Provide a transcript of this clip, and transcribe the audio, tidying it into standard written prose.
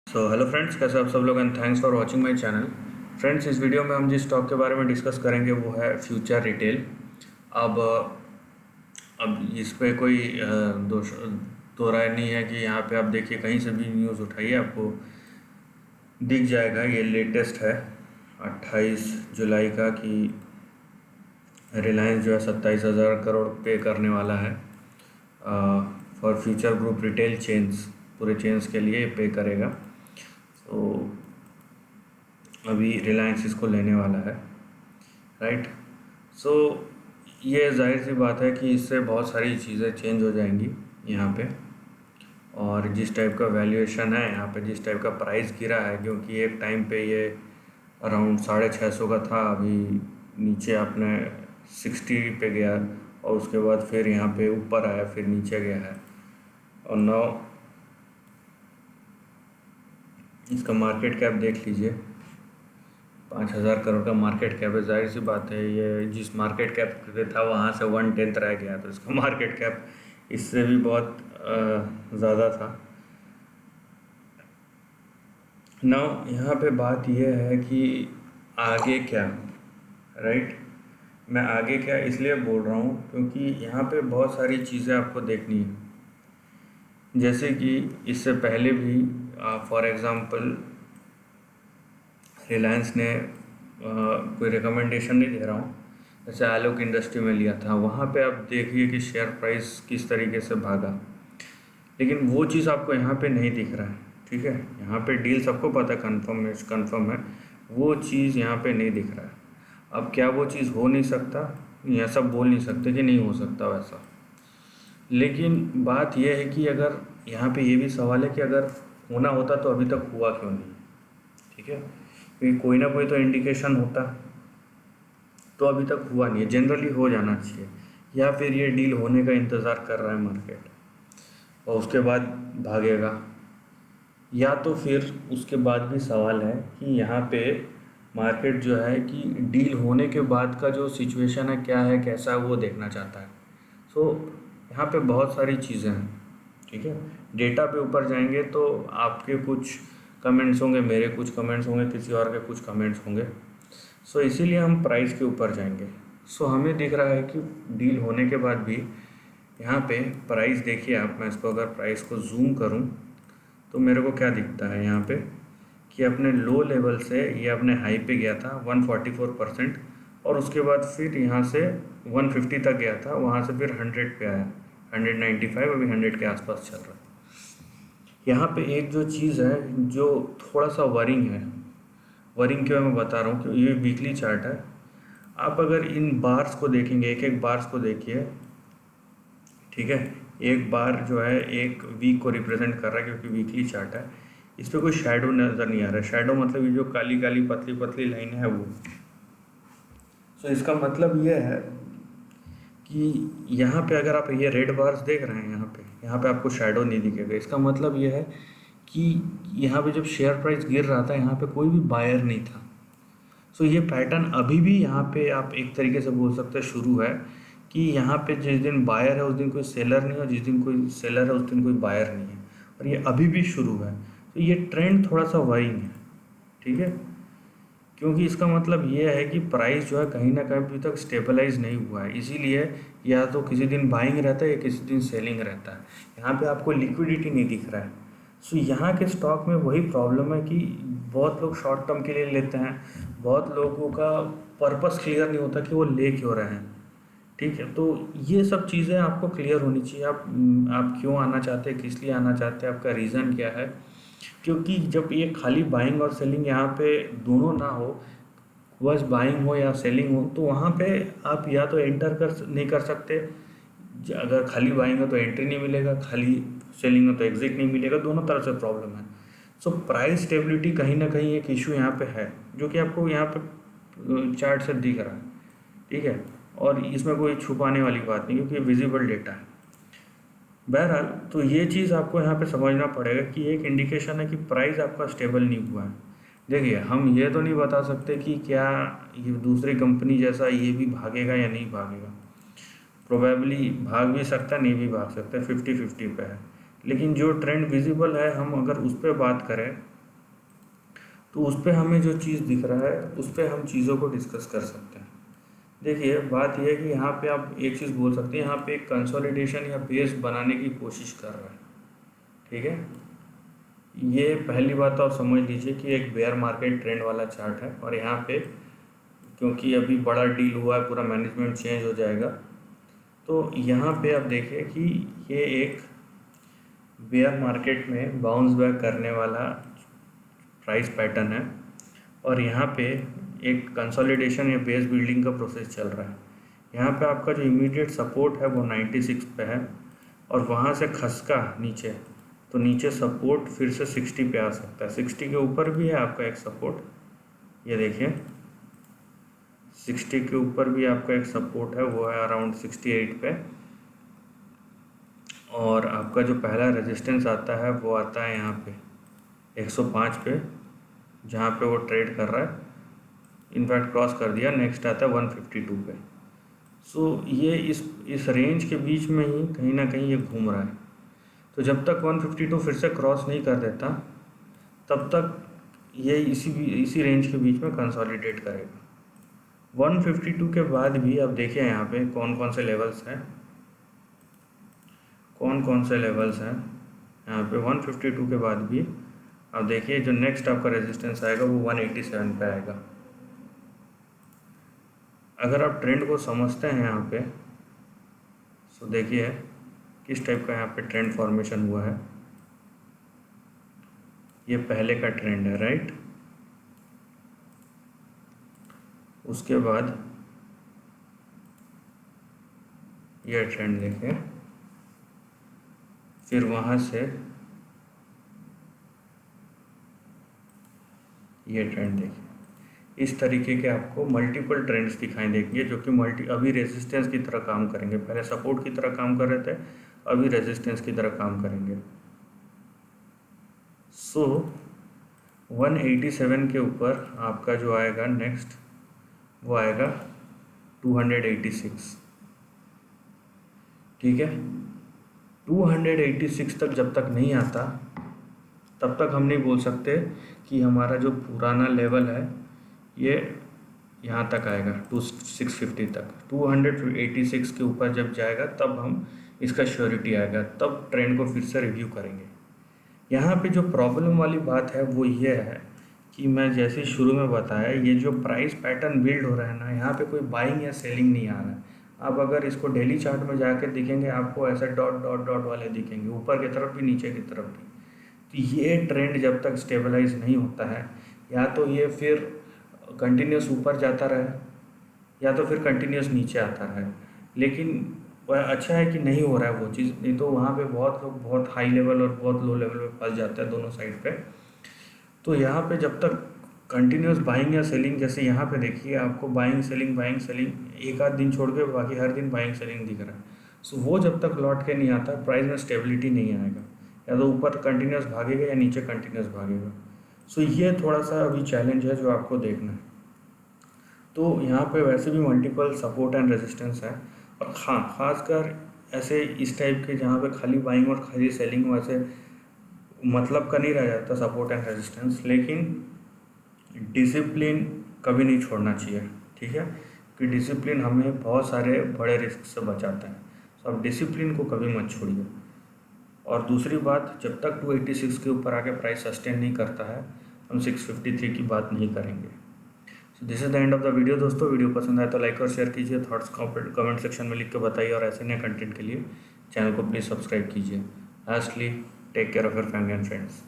So hello friends, कैसे आप सब लोग and thanks for watching my channel. Friends, इस वीडियो में हम जिस स्टॉक के बारे में डिस्कस करेंगे वो है फ्यूचर रिटेल। अब अब इस पे कोई दो राय नहीं है कि यहाँ पे आप देखिए, कहीं से भी न्यूज़ उठाइए आपको दिख जाएगा। ये लेटेस्ट है 28 जुलाई का कि रिलायंस जो है 27,000 करोड़ पे करने वाला है for future group retail chains. पूरे चेन्स के लिए पे करेगा। तो अभी रिलायंस इसको लेने वाला है, राइट। सो ये जाहिर सी बात है कि इससे बहुत सारी चीज़ें चेंज हो जाएंगी यहाँ पे। और जिस टाइप का वैल्यूएशन है यहाँ पे, जिस टाइप का प्राइस गिरा है, क्योंकि एक टाइम पे ये अराउंड 650 का था, अभी नीचे आपने 60 पे गया और उसके बाद फिर यहाँ पे ऊपर आया, फिर नीचे गया है। और नौ इसका मार्केट कैप देख लीजिए, 5,000 करोड़ का मार्केट कैप है। जाहिर सी बात है, ये जिस मार्केट कैप पे था वहाँ से 1/10 रह गया, तो इसका मार्केट कैप इससे भी बहुत ज़्यादा था। ना यहाँ पे बात यह है कि आगे क्या, राइट। मैं आगे क्या इसलिए बोल रहा हूँ क्योंकि यहाँ पे बहुत सारी चीज़ें आपको देखनी है। जैसे कि इससे पहले भी फॉर एग्ज़ाम्पल रिलायंस ने कोई रिकमेंडेशन नहीं दे रहा हूँ, जैसे आलोक इंडस्ट्री में लिया था, वहाँ पे आप देखिए कि शेयर प्राइस किस तरीके से भागा। लेकिन वो चीज़ आपको यहाँ पे नहीं दिख रहा है, ठीक है। यहाँ पे डील सबको पता कंफर्म है, वो चीज़ यहाँ पे नहीं दिख रहा है। अब क्या वो चीज़ हो नहीं सकता, यह सब बोल नहीं सकते कि नहीं हो सकता वैसा। लेकिन बात यह है कि अगर यहाँ पे ये भी सवाल है कि अगर होना होता तो अभी तक हुआ क्यों नहीं, ठीक है। क्योंकि कोई ना कोई तो इंडिकेशन होता, तो अभी तक हुआ नहीं है। जनरली हो जाना चाहिए, या फिर ये डील होने का इंतज़ार कर रहा है मार्केट और उसके बाद भागेगा, या तो फिर उसके बाद भी सवाल है कि यहाँ पे मार्केट जो है कि डील होने के बाद का जो सिचुएशन है क्या है, कैसा है, वो देखना चाहता है। सो यहाँ पे बहुत सारी चीज़ें हैं, ठीक है। डेटा पे ऊपर जाएंगे तो आपके कुछ कमेंट्स होंगे, मेरे कुछ कमेंट्स होंगे, किसी और के कुछ कमेंट्स होंगे। सो इसीलिए हम प्राइस के ऊपर जाएंगे। सो हमें दिख रहा है कि डील होने के बाद भी यहाँ पे प्राइस देखिए आप, मैं इसको अगर प्राइस को जूम करूँ तो मेरे को क्या दिखता है यहाँ पे कि अपने लो लेवल से ये अपने हाई पे गया था 144%, और उसके बाद फिर यहाँ से 150 तक गया था, वहाँ से फिर 100 पे आया, 195, अभी 100 के आसपास चल रहा है। यहाँ पे एक जो चीज़ है जो थोड़ा सा वरिंग है, वरिंग क्यों मैं बता रहा हूँ कि ये वीकली चार्ट है। आप अगर इन बार्स को देखेंगे, एक एक बार्स को देखिए, ठीक है। एक बार जो है एक वीक को रिप्रेजेंट कर रहा है क्योंकि वीकली चार्ट है। इस पर कोई शेडो नज़र नहीं आ रहा है। शेडो मतलब ये जो काली काली पतली पतली लाइन है वो। सो इसका मतलब ये है कि यहाँ पे अगर आप ये रेड बार्स देख रहे हैं, यहाँ पे आपको शेडो नहीं दिखेगा। इसका मतलब ये है कि यहाँ पे जब शेयर प्राइस गिर रहा था यहाँ पे कोई भी बायर नहीं था। सो ये पैटर्न अभी भी यहाँ पे आप एक तरीके से बोल सकते हैं शुरू है कि यहाँ पे जिस दिन बायर है उस दिन कोई सेलर नहीं है, और जिस दिन कोई सेलर है उस दिन कोई बायर नहीं है, और ये अभी भी शुरू है। तो ये ट्रेंड थोड़ा सा वरिंग है, ठीक है। क्योंकि इसका मतलब ये है कि प्राइस जो है कहीं ना कहीं अभी तक स्टेबलाइज नहीं हुआ है, इसीलिए या तो किसी दिन बाइंग रहता है या किसी दिन सेलिंग रहता है। यहाँ पे आपको लिक्विडिटी नहीं दिख रहा है। सो यहाँ के स्टॉक में वही प्रॉब्लम है कि बहुत लोग शॉर्ट टर्म के लिए लेते हैं, बहुत लोगों का पर्पस क्लियर नहीं होता कि वो ले क्यों रहे हैं, ठीक है। तो ये सब चीज़ें आपको क्लियर होनी चाहिए। आप क्यों आना चाहते हैं, किस लिए आना चाहते हैं, आपका रीज़न क्या है। क्योंकि जब ये खाली बाइंग और सेलिंग यहाँ पे दोनों ना हो, बस बाइंग हो या सेलिंग हो, तो वहाँ पे आप या तो एंटर नहीं कर सकते। अगर खाली बाइंग हो तो एंट्री नहीं मिलेगा, खाली सेलिंग हो तो एग्जिट नहीं मिलेगा, दोनों तरफ से प्रॉब्लम है। सो प्राइस स्टेबिलिटी कहीं ना कहीं एक इशू यहाँ पे है, जो कि आपको यहाँ पे चार्ट से दिख रहा है, ठीक है। और इसमें कोई छुपाने वाली बात नहीं, क्योंकि विजिबल डेटा है। बहरहाल तो ये चीज़ आपको यहाँ पे समझना पड़ेगा कि एक इंडिकेशन है कि प्राइस आपका स्टेबल नहीं हुआ है। देखिए, हम ये तो नहीं बता सकते कि क्या ये दूसरी कंपनी जैसा ये भी भागेगा या नहीं भागेगा। प्रोबेबली भाग भी सकता है, नहीं भी भाग सकता है, 50-50 पे है। लेकिन जो ट्रेंड विजिबल है, हम अगर उस पर बात करें तो उस पर हमें जो चीज़ दिख रहा है उस पर हम चीज़ों को डिस्कस कर सकते हैं। देखिए बात यह है कि यहाँ पे आप एक चीज़ बोल सकते हैं, यहाँ पे एक कंसोलिडेशन या बेस बनाने की कोशिश कर रहा है। ठीक है, ये पहली बात आप समझ लीजिए कि एक बेयर मार्केट ट्रेंड वाला चार्ट है, और यहाँ पे क्योंकि अभी बड़ा डील हुआ है, पूरा मैनेजमेंट चेंज हो जाएगा, तो यहाँ पे आप देखिए कि ये एक बेयर मार्केट में बाउंस बैक करने वाला प्राइस पैटर्न है, और यहाँ पे एक कंसोलिडेशन या बेस बिल्डिंग का प्रोसेस चल रहा है। यहाँ पे आपका जो इमीडिएट सपोर्ट है वो 96 पे है, और वहाँ से खसका नीचे, तो नीचे सपोर्ट फिर से 60 पे आ सकता है। 60 के ऊपर भी है आपका एक सपोर्ट, ये देखिए 60 के ऊपर भी आपका एक सपोर्ट है, वो है अराउंड 68 पे, और आपका जो पहला रेजिस्टेंस आता है वो आता है यहाँ पे 105 पे, जहाँ पे वो ट्रेड कर रहा है, इनफैक्ट क्रॉस कर दिया। नेक्स्ट आता है 152 पे। सो ये इस रेंज के बीच में ही कहीं ना कहीं ये घूम रहा है। तो जब तक 152 फिर से क्रॉस नहीं कर देता तब तक ये इसी रेंज के बीच में कंसोलिडेट करेगा। 152 के बाद भी अब देखिए यहाँ पे कौन कौन से लेवल्स हैं, यहाँ पे 152 के बाद भी अब देखिए जो नेक्स्ट आपका रेजिस्टेंस आएगा वो 187 पे आएगा। अगर आप ट्रेंड को समझते हैं यहाँ पे, तो देखिए किस टाइप का यहाँ पे ट्रेंड फॉर्मेशन हुआ है। ये पहले का ट्रेंड है, राइट। उसके बाद ये ट्रेंड देखिए, फिर वहाँ से ये ट्रेंड देखिए। इस तरीके के आपको मल्टीपल ट्रेंड्स दिखाई देंगे जो कि अभी रेजिस्टेंस की तरह काम करेंगे। पहले सपोर्ट की तरह काम कर रहे थे, अभी रेजिस्टेंस की तरह काम करेंगे। सो 187 के ऊपर आपका जो आएगा नेक्स्ट, वो आएगा 286। ठीक है, 286 तक जब तक नहीं आता तब तक हम नहीं बोल सकते कि हमारा जो पुराना लेवल है ये यहाँ तक आएगा 650 तक। 286 के ऊपर जब जाएगा तब हम इसका श्योरिटी आएगा, तब ट्रेंड को फिर से रिव्यू करेंगे। यहाँ पे जो प्रॉब्लम वाली बात है वो ये है कि मैं जैसे शुरू में बताया, ये जो प्राइस पैटर्न बिल्ड हो रहा है ना, यहाँ पे कोई बाइंग या सेलिंग नहीं आ रहा है। आप अगर इसको डेली चार्ट में जाकर दिखेंगे आपको ऐसे डॉट डॉट डॉट वाले दिखेंगे, ऊपर की तरफ भी नीचे की तरफ भी। तो ये ट्रेंड जब तक स्टेबलाइज नहीं होता है, या तो ये फिर कंटिन्यूस ऊपर जाता रहे या तो फिर कंटिन्यूस नीचे आता रहे। लेकिन वह अच्छा है कि नहीं हो रहा है वो चीज़, नहीं तो वहाँ पे बहुत लोग बहुत हाई लेवल और बहुत लो लेवल पे फंस जाते हैं दोनों साइड पे। तो यहाँ पे जब तक कंटिन्यूस बाइंग या सेलिंग, जैसे यहाँ पे देखिए आपको बाइंग सेलिंग एक आध दिन छोड़ के बाकी हर दिन बाइंग सेलिंग दिख रहा है। सो वो जब तक लौट के नहीं आता प्राइस में स्टेबिलिटी नहीं आएगा, या तो ऊपर कंटिन्यूस भागेगा या नीचे कंटिन्यूस भागेगा। सो ये थोड़ा सा अभी चैलेंज है जो आपको देखना है। तो यहाँ पे वैसे भी मल्टीपल सपोर्ट एंड रेजिस्टेंस है, और हाँ खासकर ऐसे इस टाइप के जहाँ पे खाली बाइंग और खाली सेलिंग वैसे मतलब का नहीं रह जाता सपोर्ट एंड रेजिस्टेंस, लेकिन डिसिप्लिन कभी नहीं छोड़ना चाहिए। ठीक है, कि डिसिप्लिन हमें बहुत सारे बड़े रिस्क से बचाता है। तो आप डिसिप्लिन को कभी मत छोड़िए। और दूसरी बात, जब तक 286 के ऊपर आके प्राइस सस्टेन नहीं करता है, हम 653 की बात नहीं करेंगे। So this is the end of the video. दोस्तों वीडियो पसंद आए तो लाइक और शेयर कीजिए, थॉट्स कमेंट सेक्शन में लिख के बताइए, और ऐसे नए कंटेंट के लिए चैनल को प्लीज़ सब्सक्राइब कीजिए। Lastly, take care of your family and friends.